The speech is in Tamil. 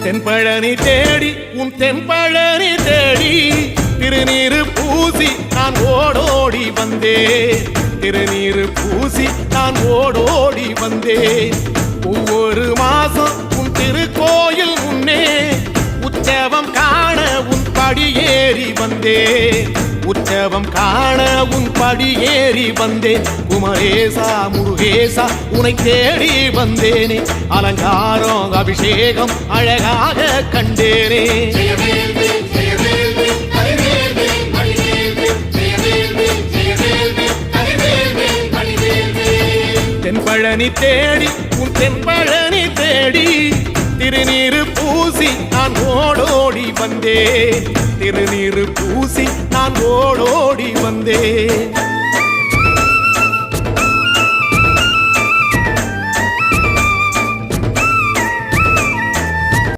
தென்பழனி தேடி உன் தென்பழனி தேடி திருநீரு பூசி நான் ஓடோடி வந்தேன். திருநீரு பூசி நான் ஓடோடி வந்தேன். ஒவ்வொரு மாசம் உன் திருக்கோயில் முன்னே உற்சவம் காண உன் படியேறி வந்தேன். உற்சவம் காண உன் படியேறி வந்தேன். குமரேசா முருகேசா உனை தேடி வந்தேனே. அலங்காரம் அபிஷேகம் அழகாக கண்டேனே. தென்பழனி தேடி உன் தென்பழனி தேடி திருநீரு பூசி நான் ஓடோடி வந்தேன். திருநீரு பூசி நான் ஓடோடி வந்தேன்.